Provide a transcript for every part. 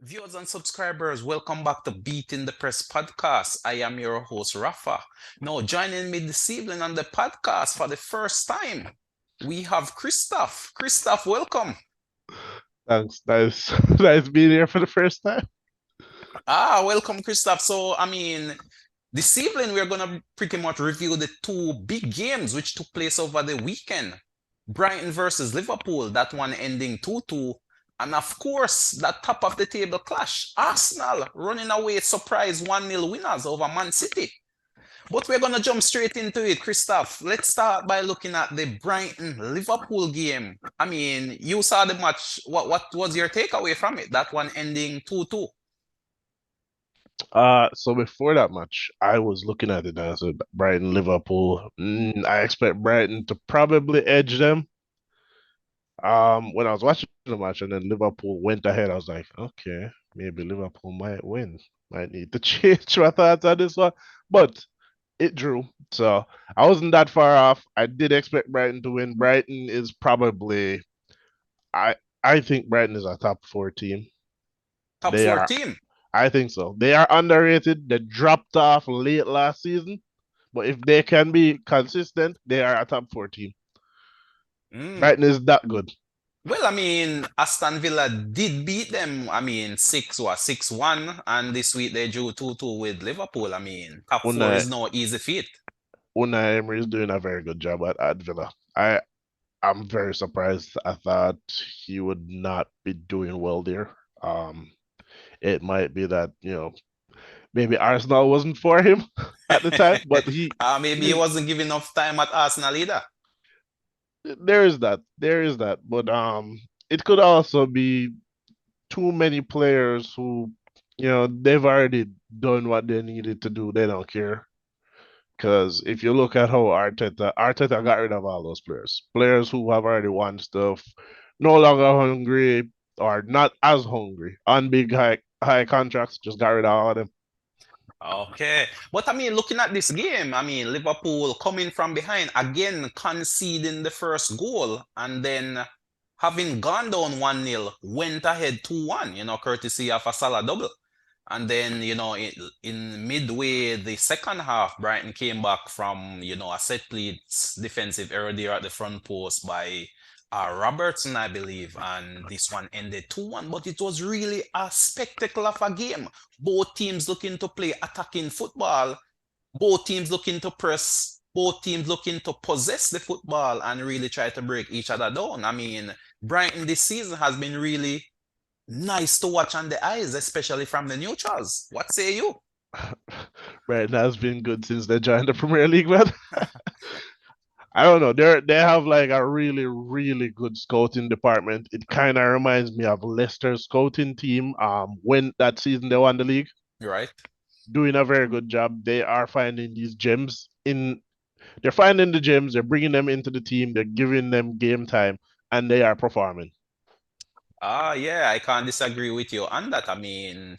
Viewers and subscribers, welcome back to Beating the Press podcast. I am your host, Rafa. Now, joining me this evening on the podcast for the first time, we have Christophe. Christophe, welcome. Thanks. Nice. Nice being here for the first time. Welcome, Christophe. This evening we're going to pretty much review the two big games which took place over the weekend. Brighton versus Liverpool, that one ending 2-2. And of course, that top of the table clash. Arsenal running away surprise 1-0 winners over Man City. But we're going to jump straight into it, Christophe. Let's start by looking at the Brighton Liverpool game. You saw the match. What was your takeaway from it? That one ending 2-2. So before that match, I was looking at it and I said Brighton, Liverpool. I expect Brighton to probably edge them. When I was watching the match and then Liverpool went ahead, I was like, okay, maybe Liverpool might win. Might need to change my thoughts on this one. But it drew. So I wasn't that far off. I did expect Brighton to win. Brighton is probably I I think Brighton is a top four team. Top They four are team. I think so. They are underrated. They dropped off late last season, but if they can be consistent, they are a top four team. Mm. Brighton is that good. Well, Aston Villa did beat them. 6-1, and this week they drew 2-2 with Liverpool. Top four Unai is no easy feat. Unai Emery is doing a very good job at Villa. I'm very surprised. I thought he would not be doing well there. It might be that maybe Arsenal wasn't for him at the time, but Maybe he he's wasn't giving enough time at Arsenal either. there is that. There is that. But it could also be too many players who, they've already done what they needed to do. They don't care. Because if you look at how Arteta got rid of all those players. Players who have already won stuff, no longer hungry or not as hungry on big high contracts, just got rid of all of them. Okay. But looking at this game, Liverpool coming from behind again, conceding the first goal, and then having gone down 1-0, went ahead 2-1, courtesy of a Salah double. And then, in midway the second half, Brighton came back from, a set piece defensive error there at the front post by Robertson, I believe. And this one ended 2-1. But it was really a spectacle of a game. Both teams looking to play attacking football, both teams looking to press, both teams looking to possess the football and really try to break each other down. Brighton this season has been really nice to watch on the eyes, especially from the neutrals. What say you? Brighton has been good since they joined the Premier League, man. I don't know. They have like a really, really good scouting department. It kind of reminds me of Leicester's scouting team. When that season they won the league, Right? doing a very good job. They are finding these gems in. They're finding the gems. They're bringing them into the team. They're giving them game time, and they are performing. Yeah, I can't disagree with you on that.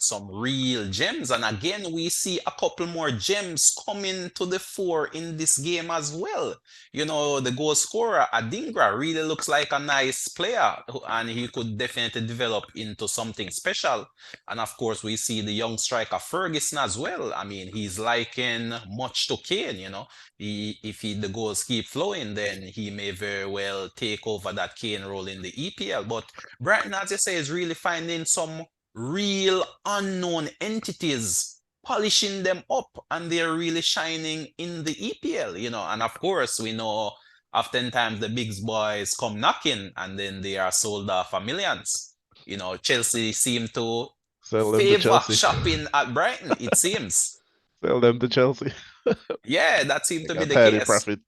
Some real gems. And again, we see a couple more gems coming to the fore in this game as well. The goal scorer, Adingra, really looks like a nice player, and he could definitely develop into something special. And of course, we see the young striker Ferguson as well. He's liking much to Kane. The goals keep flowing, then he may very well take over that Kane role in the EPL. But Brighton, as you say, is really finding some real unknown entities, polishing them up, and they're really shining in the EPL. And of course, we know oftentimes the big boys come knocking and then they are sold off for millions. Chelsea seem to Sell them to favor Chelsea. shopping at Brighton, it seems. Sell them to Chelsea. Yeah, that seemed They to be got the tiny case. profit.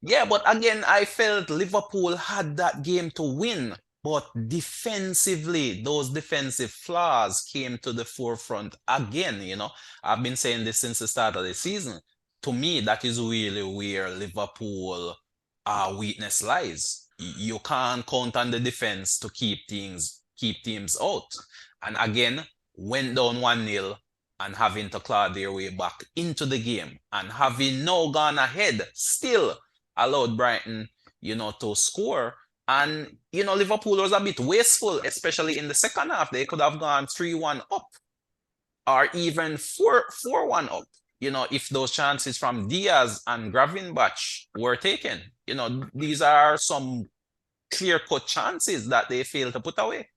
Yeah, but again, I felt Liverpool had that game to win. But defensively, those defensive flaws came to the forefront again. I've been saying this since the start of the season. To me, that is really where Liverpool weakness lies. You can't count on the defense to keep teams out. And again, went down 1-0 and having to claw their way back into the game and having now gone ahead still allowed Brighton, to score. And, Liverpool was a bit wasteful, especially in the second half. They could have gone 3-1 up or even 4-1 up, if those chances from Diaz and Gravenberch were taken. These are some clear-cut chances that they failed to put away.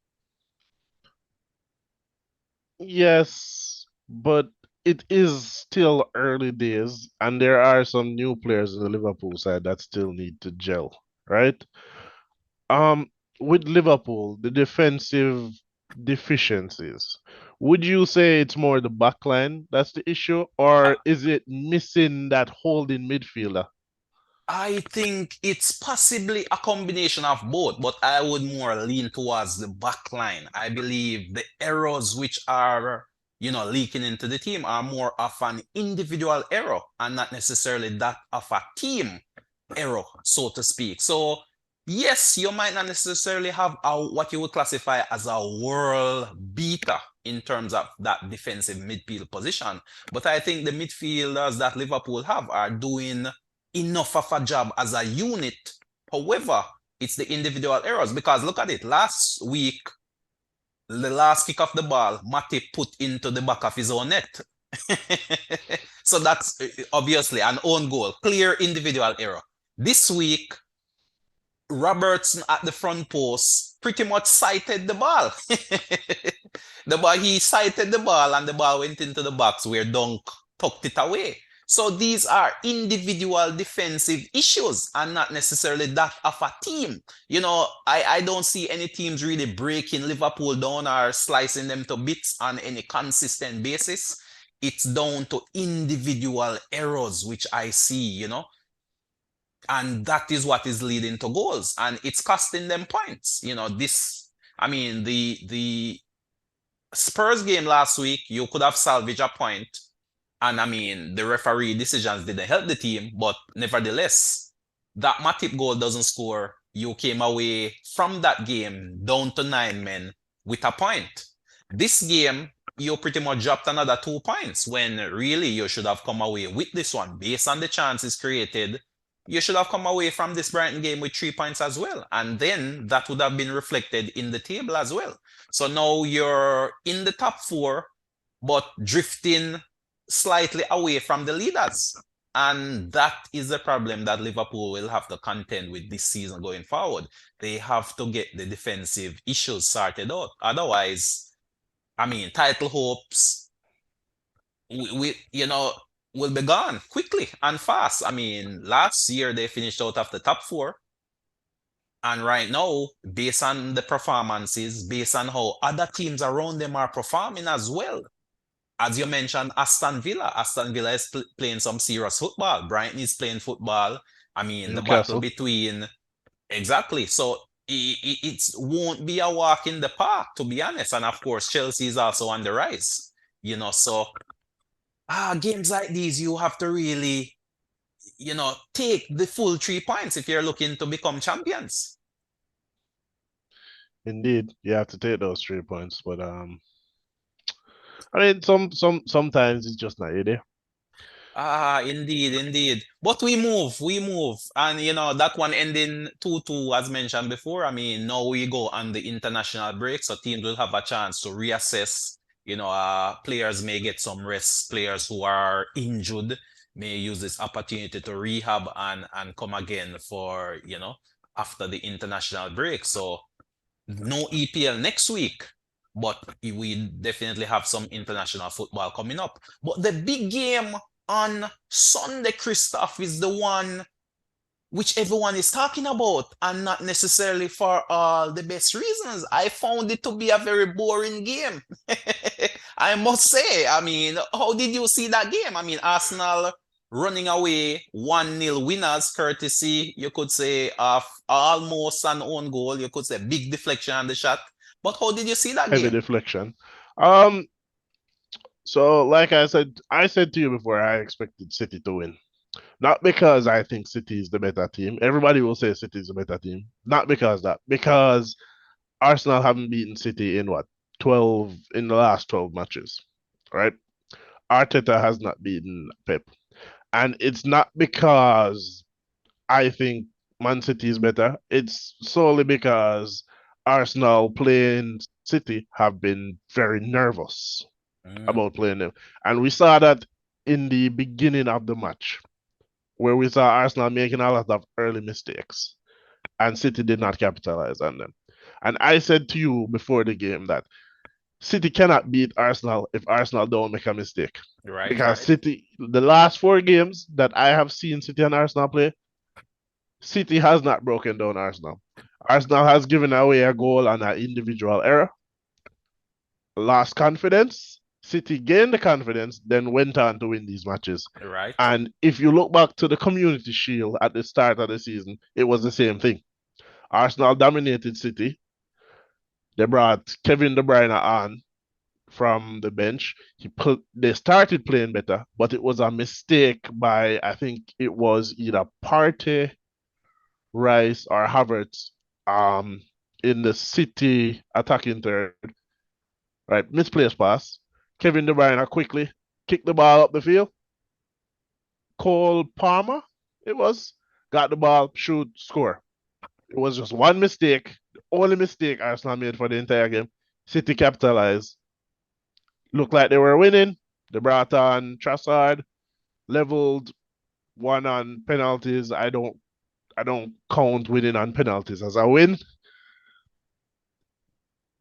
Yes, but it is still early days, and there are some new players in the Liverpool side that still need to gel, right? Um, with Liverpool, the defensive deficiencies, would you say it's more the back line that's the issue, or is it missing that holding midfielder? I think it's possibly a combination of both, but I would more lean towards the back line. I believe the errors which are, leaking into the team are more of an individual error and not necessarily that of a team error, so to speak. So, yes, you might not necessarily have what you would classify as a world beater in terms of that defensive midfield position, but I think the midfielders that Liverpool have are doing enough of a job as a unit. However, it's the individual errors because look at it. Last week, the last kick of the ball, Matip put into the back of his own net. So that's obviously an own goal, clear individual error. This week, Robertson at the front post pretty much sighted the ball. He sighted the ball and the ball went into the box where Dunk tucked it away. So these are individual defensive issues and not necessarily that of a team. I don't see any teams really breaking Liverpool down or slicing them to bits on any consistent basis. It's down to individual errors, which I see. And that is what is leading to goals and it's costing them points. The Spurs game last week, you could have salvaged a point, and the referee decisions didn't help the team, but nevertheless, that Matip goal doesn't score. You came away from that game down to 9 men with a point. This game, you pretty much dropped another 2 points when really you should have come away with this one based on the chances created. You should have come away from this Brighton game with 3 points as well. And then that would have been reflected in the table as well. So now you're in the top four, but drifting slightly away from the leaders. And that is the problem that Liverpool will have to contend with this season going forward. They have to get the defensive issues sorted out. Otherwise, title hopes, will be gone quickly and fast. Last year they finished out of the top four. And right now, based on the performances, based on how other teams around them are performing as well, as you mentioned, Aston Villa. Aston Villa is playing some serious football. Brighton is playing football. The battle Newcastle. between exactly. So it won't be a walk in the park, to be honest. And of course, Chelsea is also on the rise. So games like these, you have to really, take the full 3 points if you're looking to become champions. Indeed, you have to take those 3 points, but I mean, sometimes it's just not there. Indeed, indeed. But we move. And that one ending 2-2, as mentioned before. Now we go on the international break, so teams will have a chance to reassess. Players may get some rest. Players who are injured may use this opportunity to rehab and come again for, after the international break. So no EPL next week, but we definitely have some international football coming up. But the big game on Sunday, Christophe, is the one which everyone is talking about, and not necessarily for all the best reasons. I found it to be a very boring game. I must say. How did you see that game? Arsenal running away 1-0 winners, courtesy, you could say, of almost an own goal. You could say big deflection on the shot. But how did you see that Heavy game? deflection. Um, so like I said to you before, I expected City to win. Not because I think City is the better team. Everybody will say City is the better team. Not because that. Because Arsenal haven't beaten City in what? 12 in the last 12 matches. Right? Arteta has not beaten Pep. And it's not because I think Man City is better. It's solely because Arsenal playing City have been very nervous Mm, about playing them. And we saw that in the beginning of the match, where we saw Arsenal making a lot of early mistakes, and City did not capitalize on them. And I said to you before the game that City cannot beat Arsenal if Arsenal don't make a mistake. right, Because right, City, the last 4 games that I have seen City and Arsenal play, City has not broken down Arsenal. Arsenal has given away a goal on an individual error, lost confidence. City gained the confidence, then went on to win these matches. right, And if you look back to the Community Shield at the start of the season, it was the same thing. Arsenal dominated City. They brought Kevin De Bruyne on from the bench. They started playing better, but it was a mistake by I think it was either Partey, Rice, or Havertz um in the City attacking third. Right, misplaced pass. Kevin De Bruyne quickly kicked the ball up the field. Cole Palmer, it was, got the ball, shoot, score. It was just one mistake, the only mistake Arsenal made for the entire game. City capitalized. Looked like they were winning. They brought on Trassard, leveled one on penalties. I don't count winning on penalties as a win.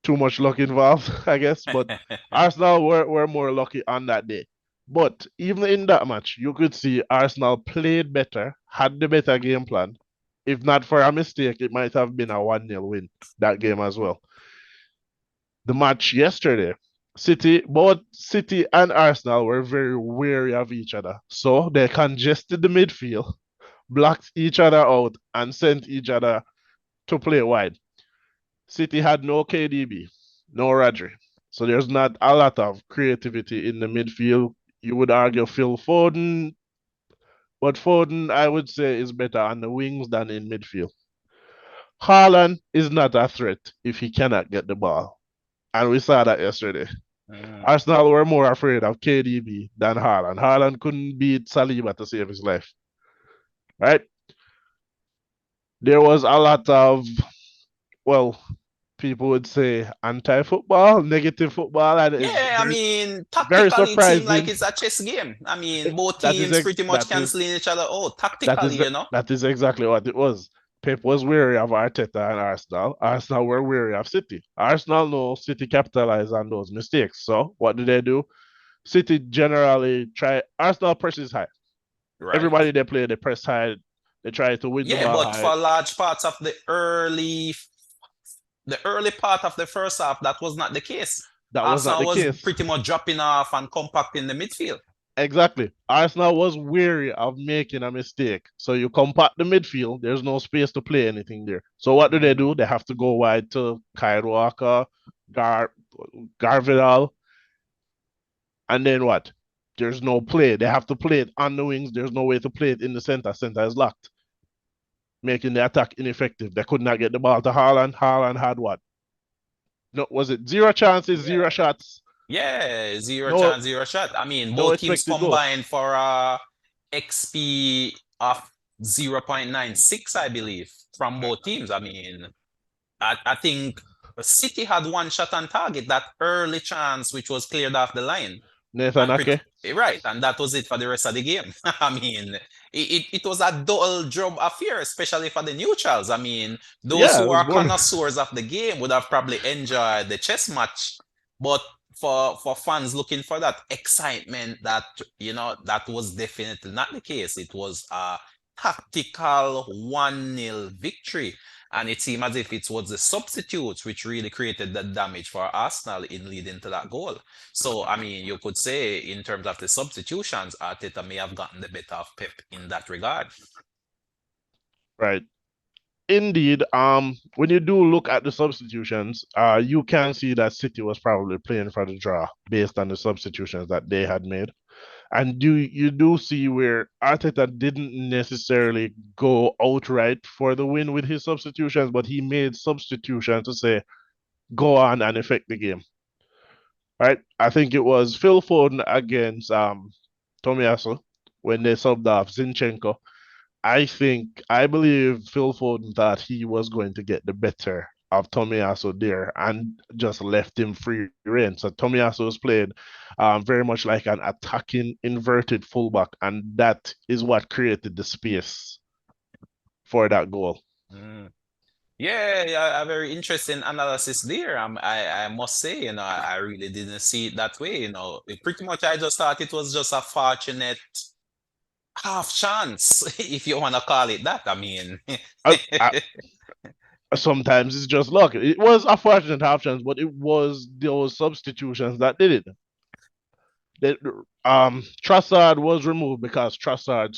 Too much luck involved, I guess. But Arsenal were more lucky on that day. But even in that match, you could see Arsenal played better, had the better game plan. If not for a mistake, it might have been a 1-0 win that game as well. The match yesterday, both City and Arsenal were very wary of each other. So they congested the midfield, blocked each other out, and sent each other to play wide. City had no KDB, no Rodri. So there's not a lot of creativity in the midfield. You would argue Phil Foden, but Foden, I would say, is better on the wings than in midfield. Haaland is not a threat if he cannot get the ball. And we saw that yesterday. mm. Arsenal were more afraid of KDB than Haaland. Haaland couldn't beat Saliba to save his life. Right? There was a lot of, well, people would say anti-football, negative football, and it's Yeah, I very, mean, very tactically, it seemed like surprising. it's a chess game. I mean, both That is teams pretty much that is canceling each other out that tactically, is that is exactly what it was. Pep was wary of Arteta and Arsenal. Arsenal were wary of City. Arsenal know City capitalized on those mistakes. So what do? City generally try. Arsenal presses high. Right. Everybody they play, they press high. They try to win the Yeah, ball but high. for large parts of the early part of the first half, that was not the case. That was not Arsenal the was case. pretty much dropping off and compacting the midfield. Exactly. Arsenal was wary of making a mistake. So you compact the midfield, there's no space to play anything there. So what Mm. do? They have to go wide to Kyle Walker, Gar Garvidal, and then what? There's no play. They have to play it on the wings. There's no way to play it in the center. Center is locked, making the attack ineffective. They could not get the ball to Haaland. Haaland had what? No, was it zero chances, zero Yeah. shots, Yeah, zero no chance, zero shot. I mean, no both teams expected goals. combined for XP of 0.96, I believe, from both teams. I mean, I think City had one shot on target, that early chance, which was cleared off the line. Nathan And pretty Ake. right, and that was it for the rest of the game. I mean, it was a dull job affair, especially for the neutrals. I mean, those Yeah, it who was are boring. connoisseurs of the game would have probably enjoyed the chess match, but for fans looking for that excitement, that was definitely not the case. It was a tactical 1-0 victory. And it seemed as if it was the substitutes which really created the damage for Arsenal in leading to that goal. So, I mean, you could say in terms of the substitutions, Arteta may have gotten the better of Pep in that regard. Right. Indeed, when you do look at the substitutions, you can see that City was probably playing for the draw based on the substitutions that they had made. And you do see where Arteta didn't necessarily go outright for the win with his substitutions, but he made substitutions to say, go on and affect the game. Right? I think it was Phil Foden against Tomiyasu when they subbed off Zinchenko. I believe Phil Foden thought he was going to get the better of Tomiyasu there and just left him free rein. So Tomiyasu was played very much like an attacking inverted fullback, and that is what created the space for that goal. Mm. Yeah, yeah, a very interesting analysis there. I must say, I really didn't see it that way. Pretty much I just thought it was just a fortunate half chance, if you want to call it that. I mean, I, sometimes it's just luck. It was a fortunate half chance, but it was those substitutions that did it. That Trossard was removed because Trossard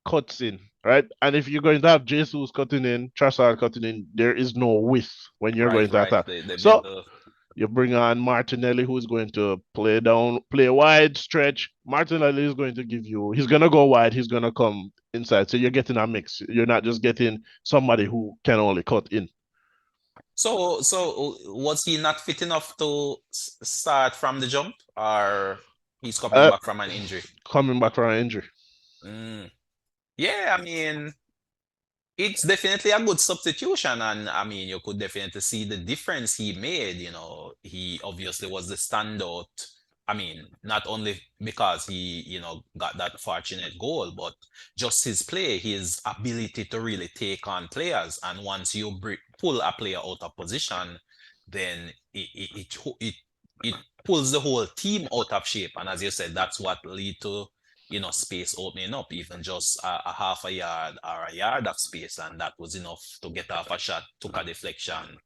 cuts in, right? And if you're going to have Jesus cutting in, Trossard cutting in, there is no width when you're right, going to right. attack. The So middle. you bring on Martinelli, who's going to play down, play wide, stretch. Martinelli is going to give you, he's going to go wide, he's going to come inside. So you're getting a mix. You're not just getting somebody who can only cut in. So was he not fit enough to start from the jump, or he's coming Uh, back from an injury? coming back from an injury. Mm. Yeah, I mean, it's definitely a good substitution, and I mean, you could definitely see the difference he made. He obviously was the standout. I mean, not only because he, got that fortunate goal, but just his play, his ability to really take on players. And once you pull a player out of position, then it pulls the whole team out of shape. And as you said, that's what lead to space opening up, even just a half a yard or a yard of space, and that was enough to get off a shot, took a deflection,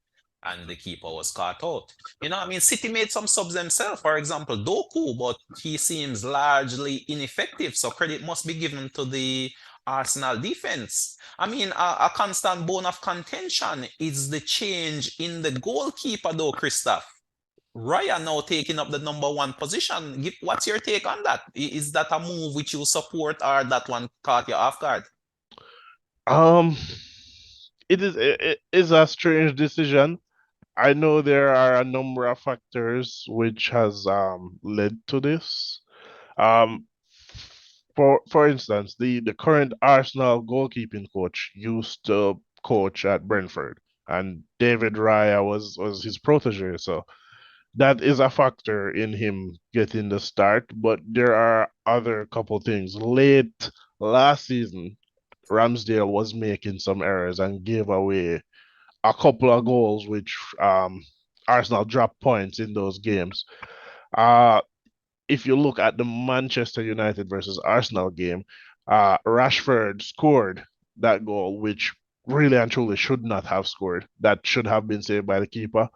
and the keeper was caught out. I mean, City made some subs themselves, for example, Doku, but he seems largely ineffective, so credit must be given to the Arsenal defense. I mean, a constant bone of contention is the change in the goalkeeper, though, Christophe. Raya now taking up the number one position. What's your take on that? Is that a move which you support, or that one caught you off guard? Um, it is a strange decision. I know there are a number of factors which has led to this. Um, for instance, the current Arsenal goalkeeping coach used to coach at Brentford, and David Raya was his protege. So that is a factor in him getting the start. But there are other couple things. Late last season, Ramsdale was making some errors and gave away a couple of goals, which Arsenal dropped points in those games. Uh, if you look at the Manchester United versus Arsenal game, Rashford scored that goal, which really and truly should not have scored. That should have been saved by the keeper.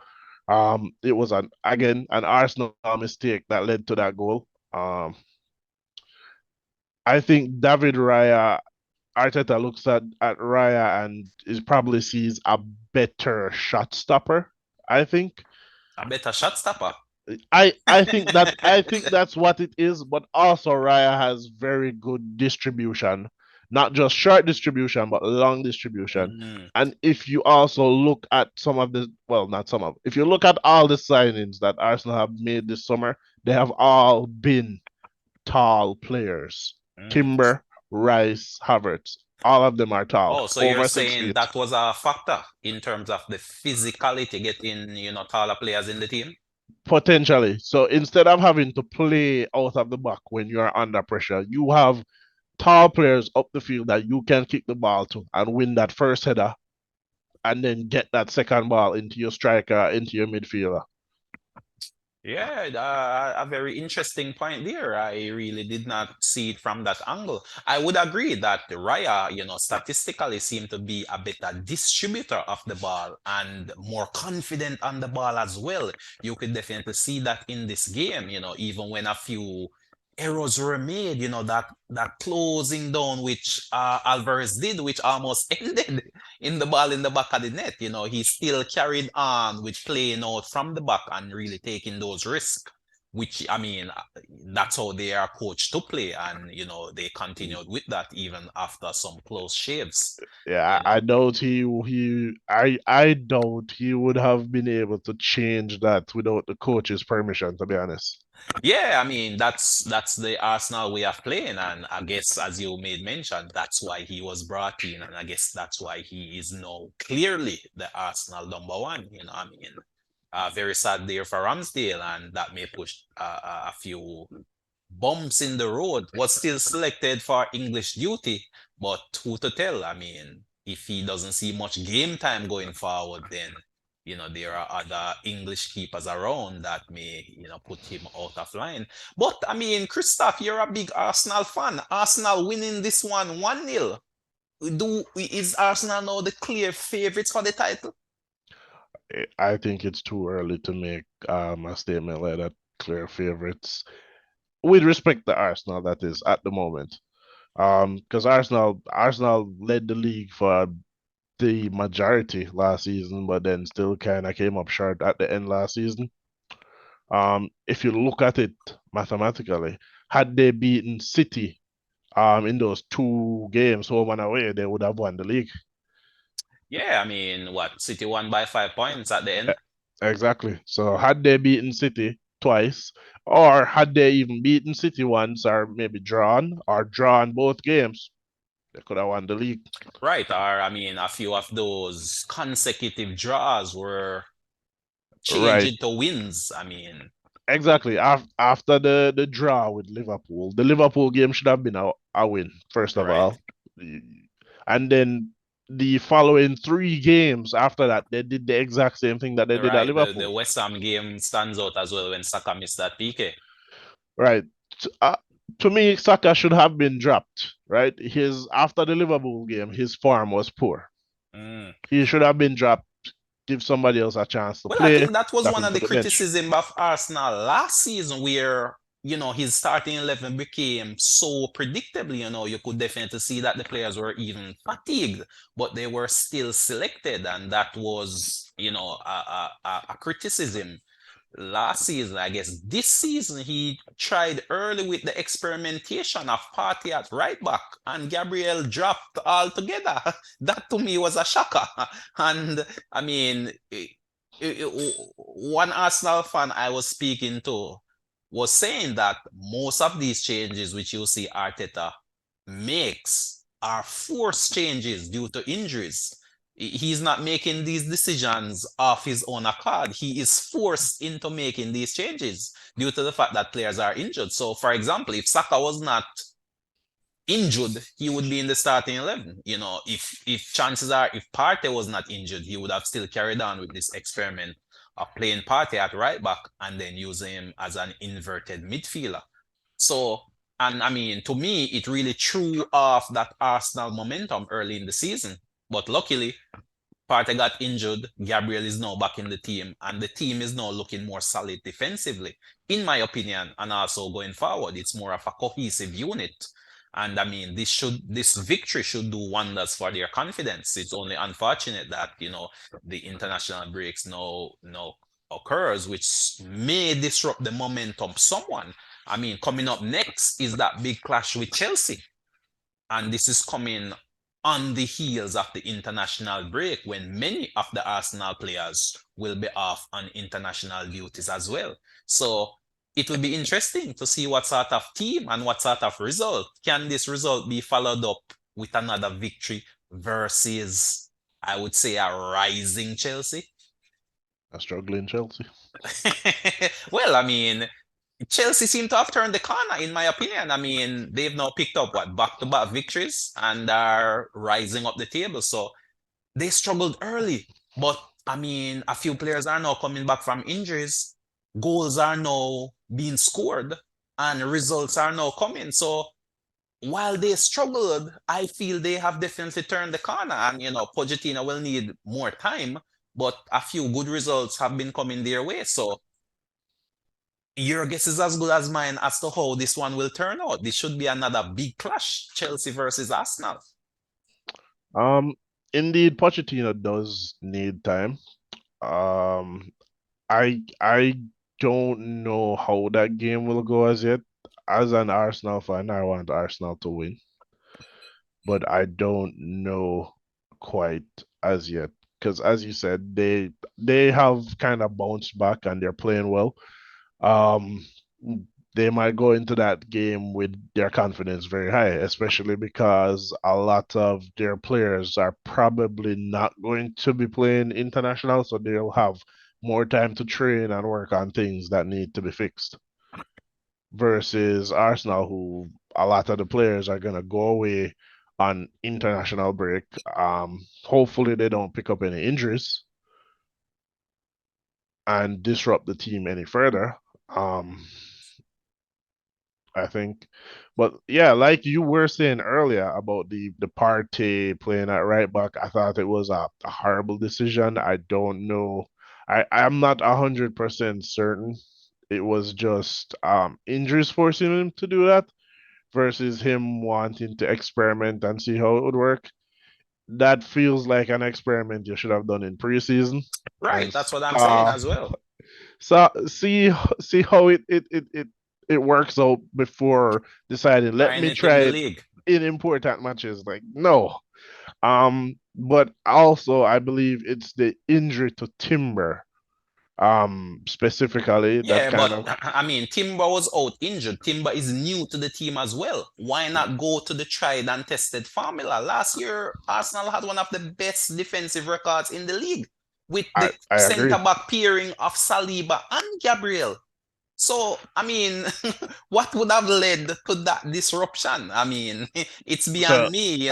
It was an Arsenal mistake that led to that goal. I think David Raya Arteta looks at Raya and is probably sees a better shot stopper. I think. A better shot stopper. I think that's what it is, but also Raya has very good distribution, not just short distribution, but long distribution. Mm, And if you also look at some of the, well, not some of, if you look at all the signings that Arsenal have made this summer, they have all been tall players. mm. Timber, Rice, Havertz, all of them are tall, Oh, so you're over six saying feet. that was a factor in terms of the physicality getting, taller players in the team? Potentially. So instead of having to play out of the back when you're under pressure, you have tall players up the field that you can kick the ball to and win that first header and then get that second ball into your striker, into your midfielder. Yeah, a very interesting point there. I really did not see it from that angle. I would agree that Raya, statistically seemed to be a better distributor of the ball and more confident on the ball as well. You could definitely see that in this game, even when a few errors were made, that closing down which Alvarez did, which almost ended in the ball in the back of the net. He still carried on with playing out from the back and really taking those risks. which I mean, that's how they are coached to play, and they Mm. continued with that even after some close shaves. Yeah, You I know, doubt I doubt he would have been able to change that without the coach's permission, to be honest. yeah, I mean that's the Arsenal way of playing, and I guess as you made mention, that's why he was brought in, and I guess that's why he is now clearly the Arsenal number one. I mean, very sad there for Ramsdale, and that may push a few bumps in the road. Was still selected for English duty, but who to tell? I mean, if he doesn't see much game time going forward, then there are other English keepers around that may put him out of line. But I mean, Christophe, you're a big Arsenal fan. Arsenal winning this one 1-0. Is Arsenal now the clear favorites for the title? I think it's too early to make a statement like that. Clear favorites, with respect to Arsenal, that is at the moment. Because Arsenal led the league for the majority last season, but then still kind of came up short at the end last season. If you look at it mathematically, had they beaten City in those two games, home and away, they would have won the league. Yeah, I mean, what, City won by 5 points at the E- end? Exactly. So had they beaten City twice, or had they even beaten City once, or maybe drawn both games, they could have won the league. Right, or I mean, a few of those consecutive draws were changed Right. into wins. I mean, Exactly. After the draw with Liverpool, the Liverpool game should have been a win, first of right. all. And then the following three games after that, they did the exact same thing that they did at Right. The Liverpool. West Ham game stands out as well when Saka missed that PK. Right. Uh, to me, Saka should have been dropped, right? His After the Liverpool game, his form was poor. Mm. He should have been dropped, give somebody else a chance to Well, I play, think that was drop one him of to the the bench. criticism of Arsenal last season, where his starting 11 became so predictable. You could definitely see that the players were even fatigued, but they were still selected, and that was a criticism last season. I guess this season he tried early with the experimentation of Partey at right back, and Gabriel dropped altogether. That to me was a shocker. And I mean, one Arsenal fan I was speaking to was saying that most of these changes which you see Arteta makes are forced changes due to injuries. He's not making these decisions off his own accord. He is forced into making these changes due to the fact that players are injured. So, for example, if Saka was not injured, he would be in the starting 11. If chances are, if Partey was not injured, he would have still carried on with this experiment of playing Partey at right back and then using him as an inverted midfielder. So, and I mean, to me, it really threw off that Arsenal momentum early in the season. But luckily, Partey got injured. Gabriel is now back in the team, and the team is now looking more solid defensively, in my opinion. And also going forward, it's more of a cohesive unit. And I mean, this victory should do wonders for their confidence. It's only unfortunate that the international breaks no occurs, which may disrupt the momentum. Someone, I mean, coming up next is that big clash with Chelsea. And this is coming on the heels of the international break when many of the Arsenal players will be off on international duties as well. So it will be interesting to see what sort of team and what sort of result. Can this result be followed up with another victory versus, I would say, a rising Chelsea? A struggling Chelsea. Well, I mean, Chelsea seem to have turned the corner, in my opinion. I mean, they've now picked up what back-to-back victories and are rising up the table. So they struggled early, but I mean, a few players are now coming back from injuries. Goals are now being scored, and results are now coming. So while they struggled, I feel they have definitely turned the corner. And Pochettino will need more time, but a few good results have been coming their way. So your guess is as good as mine as to how this one will turn out. This should be another big clash, Chelsea versus Arsenal. Um, Indeed, Pochettino does need time. Um, I don't know how that game will go as yet. As an Arsenal fan, I want Arsenal to win, but I don't know quite as yet. Because as you said, they have kind of bounced back and they're playing well. Um, they might go into that game with their confidence very high, especially because a lot of their players are probably not going to be playing international, so they'll have more time to train and work on things that need to be fixed. Versus Arsenal, who a lot of the players are gonna go away on international break. Hopefully they don't pick up any injuries and disrupt the team any further. Um, I think. But yeah, like you were saying earlier about the party playing at right back, I thought it was a horrible decision. I don't know. I'm not 100% certain. It was just injuries forcing him to do that versus him wanting to experiment and see how it would work. That feels like an experiment you should have done in preseason Right, and that's what I'm saying saw as well. so see how it works out before deciding, let Trying me it in try the it league. in important matches. Like, no. But also I believe it's the injury to Timber, specifically that Yeah, but kind of I mean, Timber was out injured. Timber is new to the team as well. Why not go to the tried and tested formula? Last year, Arsenal had one of the best defensive records in the league with the I centre agree. back pairing of Saliba and Gabriel. So, I mean, what would have led to that disruption? I mean, it's So beyond me.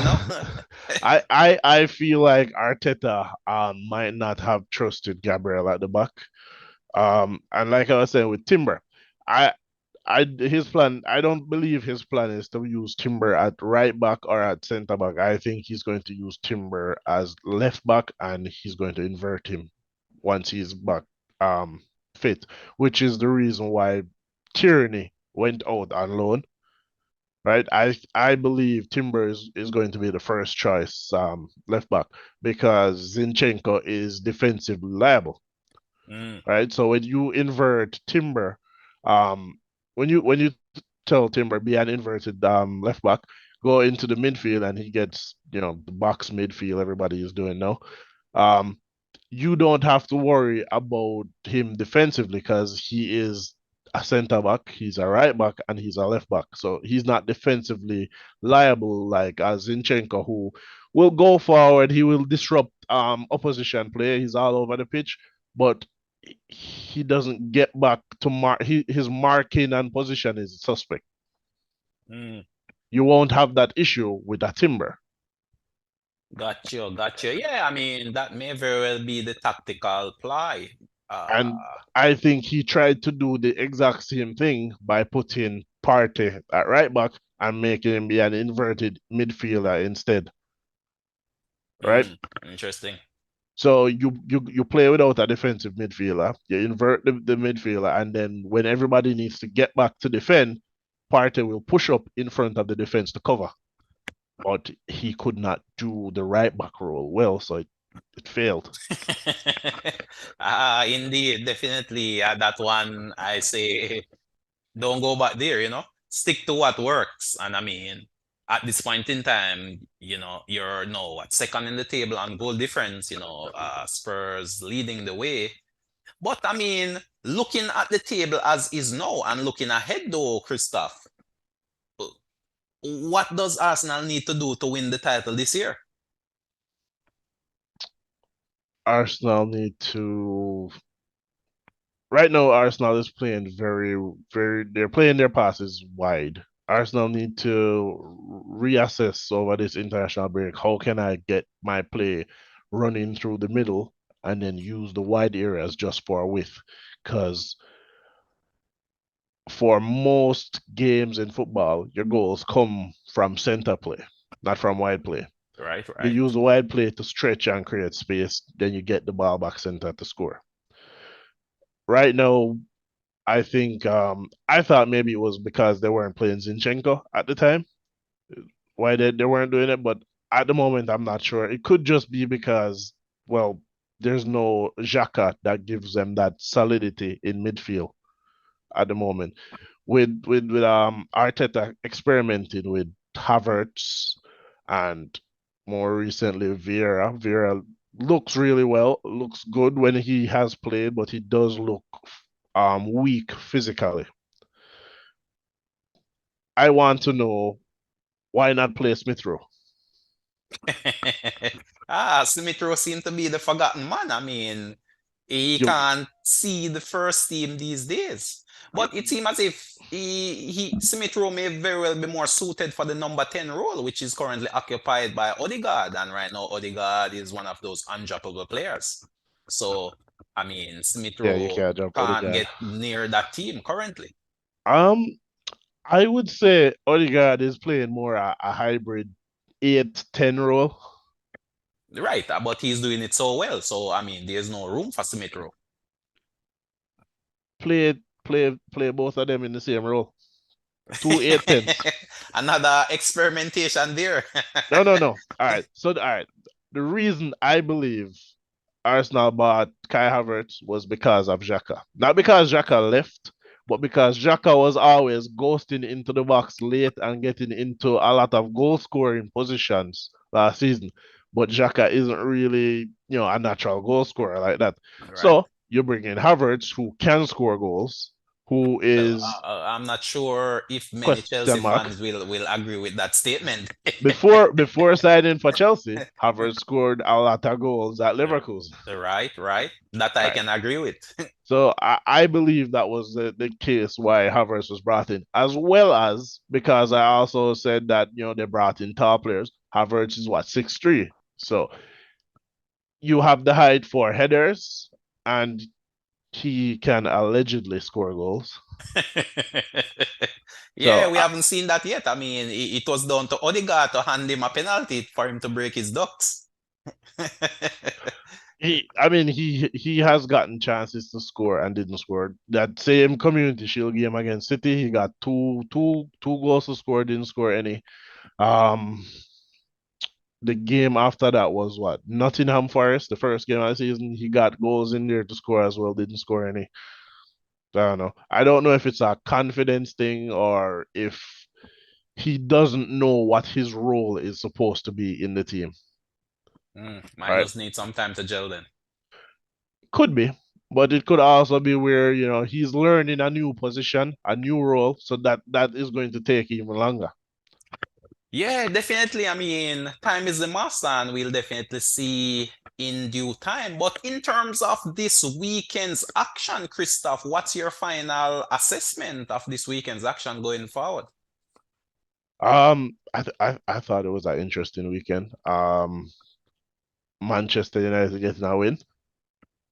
I feel like Arteta might not have trusted Gabriel at the back. And like I was saying with Timber, I his plan, I don't believe his plan is to use Timber at right back or at centre back. I think he's going to use Timber as left back and he's going to invert him once he's back fit, which is the reason why Tierney went out on loan. Right, I believe Timber is going to be the first choice left back because Zinchenko is defensively liable, Mm. right? So when you invert Timber, um, when you tell Timber be an inverted left back, go into the midfield and he gets the box midfield everybody is doing now. Um, you don't have to worry about him defensively because he is a centre back, he's a right back, and he's a left back. So he's not defensively liable like Zinchenko, who will go forward, he will disrupt opposition play, he's all over the pitch, but he doesn't get back to mark. His marking and position is suspect. Mm. You won't have that issue with a Timber. Gotcha, gotcha. Yeah, I mean, that may very well be the tactical ply. And I think he tried to do the exact same thing by putting Partey at right back and making him be an inverted midfielder instead, right? Interesting. So you play without a defensive midfielder, you invert the midfielder, and then when everybody needs to get back to defend, Partey will push up in front of the defense to cover. But he could not do the right back role well, so it failed. Indeed, definitely. That one, I say, don't go back there. Stick to what works. And I mean, at this point in time, you're no what second in the table on goal difference, Spurs leading the way. But I mean, looking at the table as is now and looking ahead though, Christophe, what does Arsenal need to do to win the title this year? Arsenal need to right now. Arsenal is playing very, very. They're playing their passes wide. Arsenal need to reassess over this international break. How can I get my play running through the middle and then use the wide areas just for width? Because for most games in football, your goals come from center play, not from wide play. Right, You right. use the wide play to stretch and create space, then you get the ball back center to score. Right now, I think I thought maybe it was because they weren't playing Zinchenko at the time, why they weren't doing it, but at the moment I'm not sure. It could just be because, well, there's no Xhaka that gives them that solidity in midfield at the moment. With Arteta experimenting with Havertz and more recently Vieira. Vieira looks really well, looks good when he has played, but he does look weak physically. I want to know why not play Smith Rowe? Smith Rowe seemed to be the forgotten man. I mean, he You, can't see the first team these days. you, But it seems as if Smith Rowe may very well be more suited for the number 10 role, which is currently occupied by Odegaard. And right now, Odegaard is one of those undroppable players. So, I mean, Smith yeah, you Rowe can't jump can't Odegaard. get near that team currently. Um, I would say Odegaard is playing more a hybrid 8-10 role. Right, but he's doing it so well. So, I mean, there's no room for Smith Rowe. Play both of them in the same role. Two 8-10s. Another experimentation there. No, no, no. All right. So, all right. The reason I believe Arsenal bought Kai Havertz was because of Xhaka. Not because Xhaka left, but because Xhaka was always ghosting into the box late and getting into a lot of goal scoring positions last season. But Xhaka isn't really, a natural goal scorer like that. Right. So you bring in Havertz, who can score goals, who Well, is I'm not sure if many question Chelsea mark. fans will agree with that statement. Before signing for Chelsea, Havertz scored a lot of goals at Leverkusen. Right, right. That I Right. can agree with. So I believe that was the case why Havertz was brought in, as well as because I also said that they brought in top players. Havertz is what 6'3", so you have the height for headers, and he can allegedly score goals. Yeah, So we haven't seen that yet. I mean, it was down to Odegaard to hand him a penalty for him to break his ducks. I mean, he has gotten chances to score and didn't score. That same Community Shield game against City, he got two goals to score, didn't score any. Um, the game after that was what? Nottingham Forest, the first game of the season. He got goals in there to score as well, didn't score any. I don't know. I don't know if it's a confidence thing or if he doesn't know what his role is supposed to be in the team. Might Right? just need some time to gel then. Could be, but it could also be where he's learning a new position, a new role, so that is going to take even longer. Yeah, definitely. I mean, time is the master, and we'll definitely see in due time. But in terms of this weekend's action, Christoph, what's your final assessment of this weekend's action going forward? I thought it was an interesting weekend. Manchester United getting a win.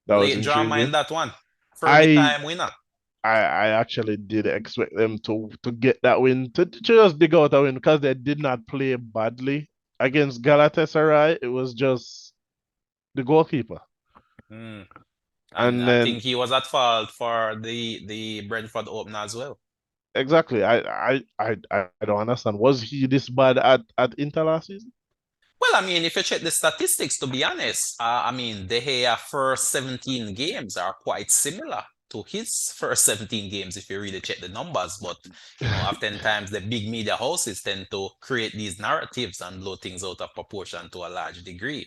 That was Late drama in intriguing. that one. Fergie I time winner. I actually did expect them to get that win to just dig out a win because they did not play badly against Galatasaray. It was just the goalkeeper, Mm. And and I then think he was at fault for the Brentford opener as well. exactly. I don't understand. Was he this bad at Inter last season? Well, I mean, if you check the statistics, to be honest, I mean, De Gea first 17 games are quite similar to his first 17 games if you really check the numbers. But, oftentimes the big media houses tend to create these narratives and blow things out of proportion to a large degree.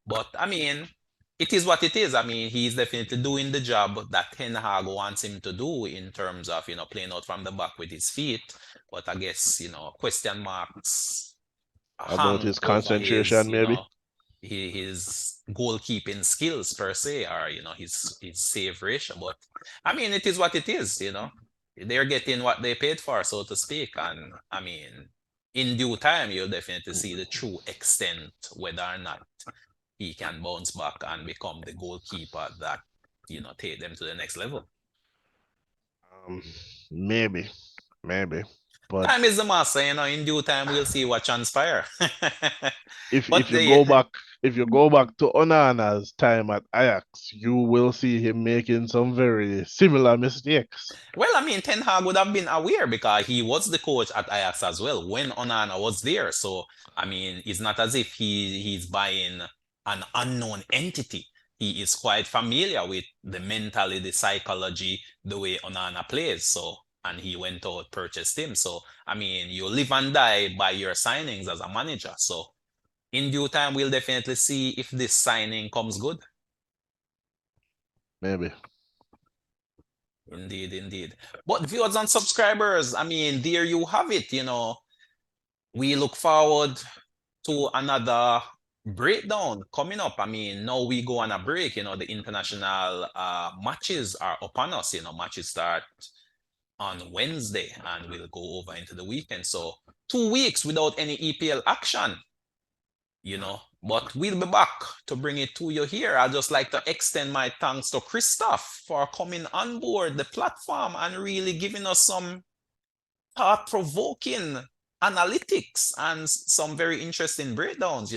But, I mean, it is what it is. I mean, he's definitely doing the job that Ten Hag wants him to do in terms of, playing out from the back with his feet. But I guess, question marks About hang his over his, concentration, maybe. his goalkeeping skills per se, or his save ratio. But I mean, it is what it is. They're getting what they paid for, so to speak. And I mean, in due time, you'll definitely see the true extent whether or not he can bounce back and become the goalkeeper that take them to the next level. Um, maybe, maybe, but Time is the master. In due time, we'll see what transpire. if But if you go back if you go back to Onana's time at Ajax, you will see him making some very similar mistakes. Well, I mean, Ten Hag would have been aware because he was the coach at Ajax as well when Onana was there. So, I mean, it's not as if he's buying an unknown entity. he is quite familiar with the mentality, the psychology, the way Onana plays. So, and he went out, purchased him. So, I mean, you live and die by your signings as a manager. So, in due time, we'll definitely see if this signing comes good. Maybe. Indeed, indeed. But viewers and subscribers, I mean, there you have it. We look forward to another breakdown coming up. I mean, now we go on a break, the international matches are upon us, matches start on Wednesday and we'll go over into the weekend. So 2 weeks without any EPL action, but we'll be back to bring it to you here. I'd just like to extend my thanks to Christophe for coming on board the platform and really giving us some thought-provoking analytics and some very interesting breakdowns,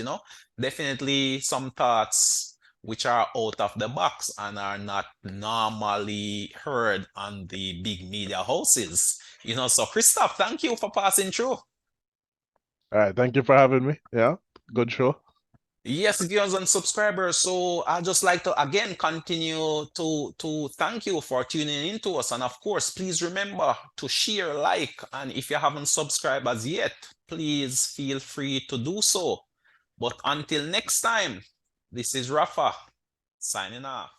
Definitely some thoughts which are out of the box and are not normally heard on the big media houses. So Christoph, thank you for passing through. All right, thank you for having me. Yeah, good show. Yes, viewers and subscribers. So I'd just like to again continue to thank you for tuning in to us. And of course, please remember to share, like, and if you haven't subscribed as yet, please feel free to do so. But until next time, this is Rafa signing off.